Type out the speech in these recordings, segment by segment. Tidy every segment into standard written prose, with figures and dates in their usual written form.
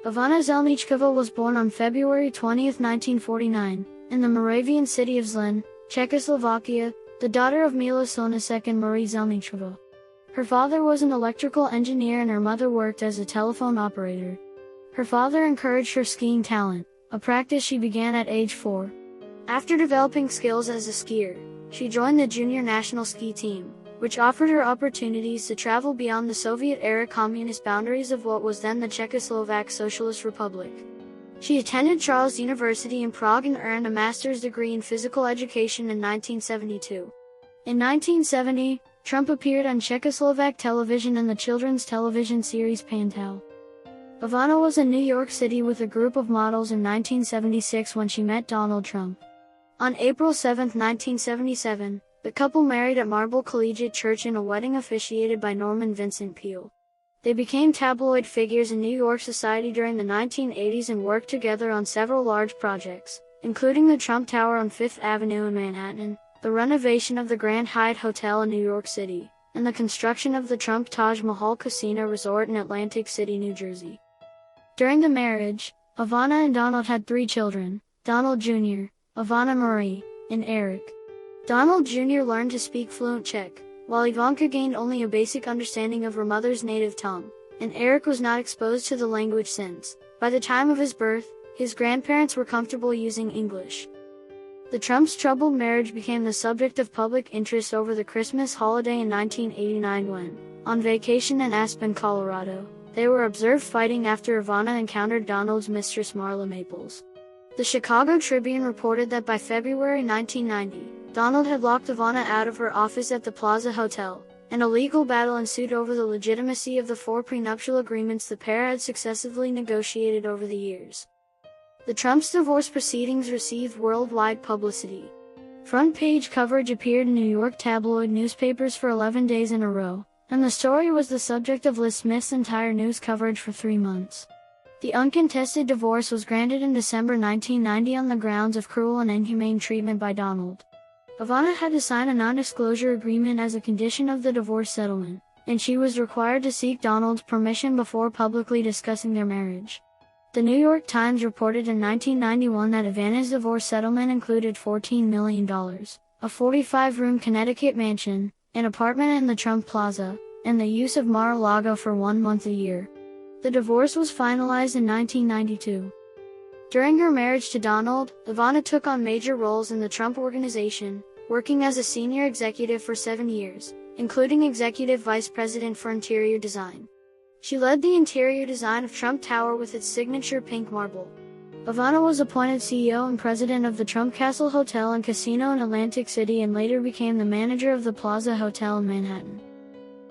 Ivana Zelničková was born on February 20, 1949, in the Moravian city of Zlin, Czechoslovakia, the daughter of Mila Sonasek and Marie Zelničková. Her father was an electrical engineer and her mother worked as a telephone operator. Her father encouraged her skiing talent, a practice she began at age 4. After developing skills as a skier, she joined the junior national ski team, which offered her opportunities to travel beyond the Soviet-era communist boundaries of what was then the Czechoslovak Socialist Republic. She attended Charles University in Prague and earned a master's degree in physical education in 1972. In 1970, Trump appeared on Czechoslovak television in the children's television series Pantau. Ivana was in New York City with a group of models in 1976 when she met Donald Trump. On April 7, 1977, the couple married at Marble Collegiate Church in a wedding officiated by Norman Vincent Peale. They became tabloid figures in New York society during the 1980s and worked together on several large projects, including the Trump Tower on Fifth Avenue in Manhattan, the renovation of the Grand Hyatt Hotel in New York City, and the construction of the Trump Taj Mahal Casino Resort in Atlantic City, New Jersey. During the marriage, Ivana and Donald had 3 children, Donald Jr., Ivana Marie, and Eric. Donald Jr. learned to speak fluent Czech, while Ivanka gained only a basic understanding of her mother's native tongue, and Eric was not exposed to the language since, by the time of his birth, his grandparents were comfortable using English. The Trumps' troubled marriage became the subject of public interest over the Christmas holiday in 1989 when, on vacation in Aspen, Colorado, they were observed fighting after Ivana encountered Donald's mistress Marla Maples. The Chicago Tribune reported that by February 1990, Donald had locked Ivana out of her office at the Plaza Hotel, and a legal battle ensued over the legitimacy of the 4 prenuptial agreements the pair had successively negotiated over the years. The Trumps' divorce proceedings received worldwide publicity. Front-page coverage appeared in New York tabloid newspapers for 11 days in a row, and the story was the subject of Liz Smith's entire news coverage for 3 months. The uncontested divorce was granted in December 1990 on the grounds of cruel and inhumane treatment by Donald. Ivana had to sign a non-disclosure agreement as a condition of the divorce settlement, and she was required to seek Donald's permission before publicly discussing their marriage. The New York Times reported in 1991 that Ivana's divorce settlement included $14 million, a 45-room Connecticut mansion, an apartment in the Trump Plaza, and the use of Mar-a-Lago for 1 month a year. The divorce was finalized in 1992. During her marriage to Donald, Ivana took on major roles in the Trump Organization, working as a senior executive for 7 years, including executive vice president for interior design. She led the interior design of Trump Tower with its signature pink marble. Ivana was appointed CEO and president of the Trump Castle Hotel and Casino in Atlantic City and later became the manager of the Plaza Hotel in Manhattan.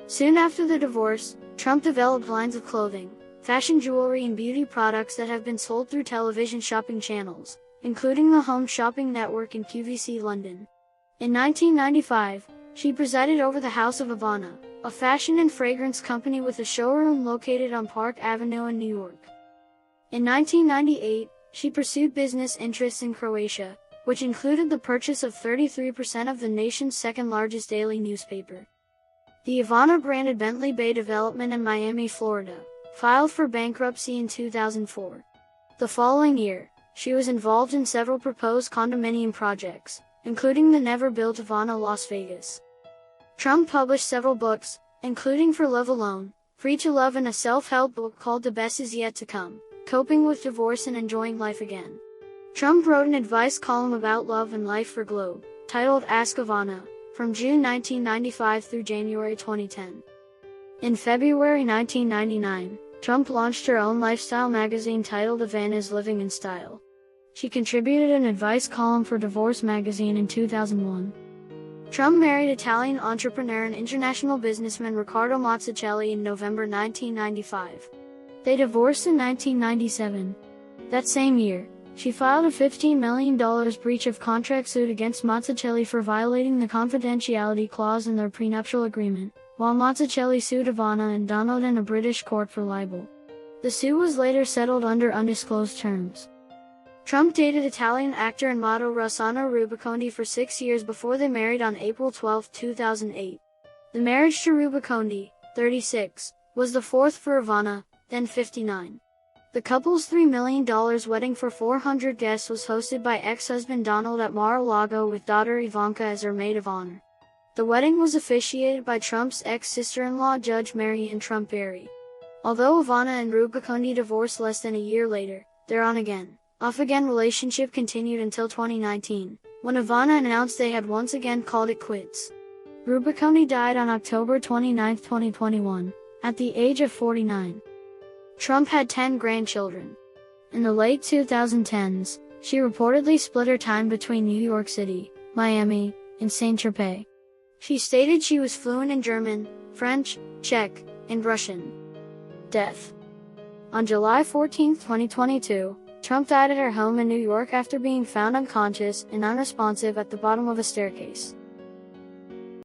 Soon after the divorce, Trump developed lines of clothing, fashion jewelry and beauty products that have been sold through television shopping channels, including the Home Shopping Network and QVC London. In 1995, she presided over the House of Ivana, a fashion and fragrance company with a showroom located on Park Avenue in New York. In 1998, she pursued business interests in Croatia, which included the purchase of 33% of the nation's second-largest daily newspaper. The Ivana-branded Bentley Bay development in Miami, Florida, filed for bankruptcy in 2004. The following year, she was involved in several proposed condominium projects, including the never-built Ivana Las Vegas. Trump published several books, including For Love Alone, Free to Love and a self-help book called The Best Is Yet to Come, Coping with Divorce and Enjoying Life Again. Trump wrote an advice column about love and life for Globe, titled Ask Ivana, from June 1995 through January 2010. In February 1999, Trump launched her own lifestyle magazine titled Ivana's Living in Style. She contributed an advice column for Divorce magazine in 2001. Trump married Italian entrepreneur and international businessman Riccardo Mazzucchelli in November 1995. They divorced in 1997. That same year, she filed a $15 million breach of contract suit against Mazzucchelli for violating the confidentiality clause in their prenuptial agreement, while Mazzucchelli sued Ivana and Donald in a British court for libel. The suit was later settled under undisclosed terms. Trump dated Italian actor and model Rossano Rubaconde for 6 years before they married on April 12, 2008. The marriage to Rubaconde, 36, was the fourth for Ivana, then 59. The couple's $3 million wedding for 400 guests was hosted by ex-husband Donald at Mar-a-Lago with daughter Ivanka as her maid of honor. The wedding was officiated by Trump's ex-sister-in-law Judge Mary Ann Trump Berry. Although Ivana and Rabuconde divorced less than a year later, their on-again, off-again relationship continued until 2019, when Ivana announced they had once again called it quits. Rabuconde died on October 29, 2021, at the age of 49. Trump had 10 grandchildren. In the late 2010s, she reportedly split her time between New York City, Miami, and Saint-Tropez. She stated she was fluent in German, French, Czech, and Russian. Death. On July 14, 2022, Trump died at her home in New York after being found unconscious and unresponsive at the bottom of a staircase.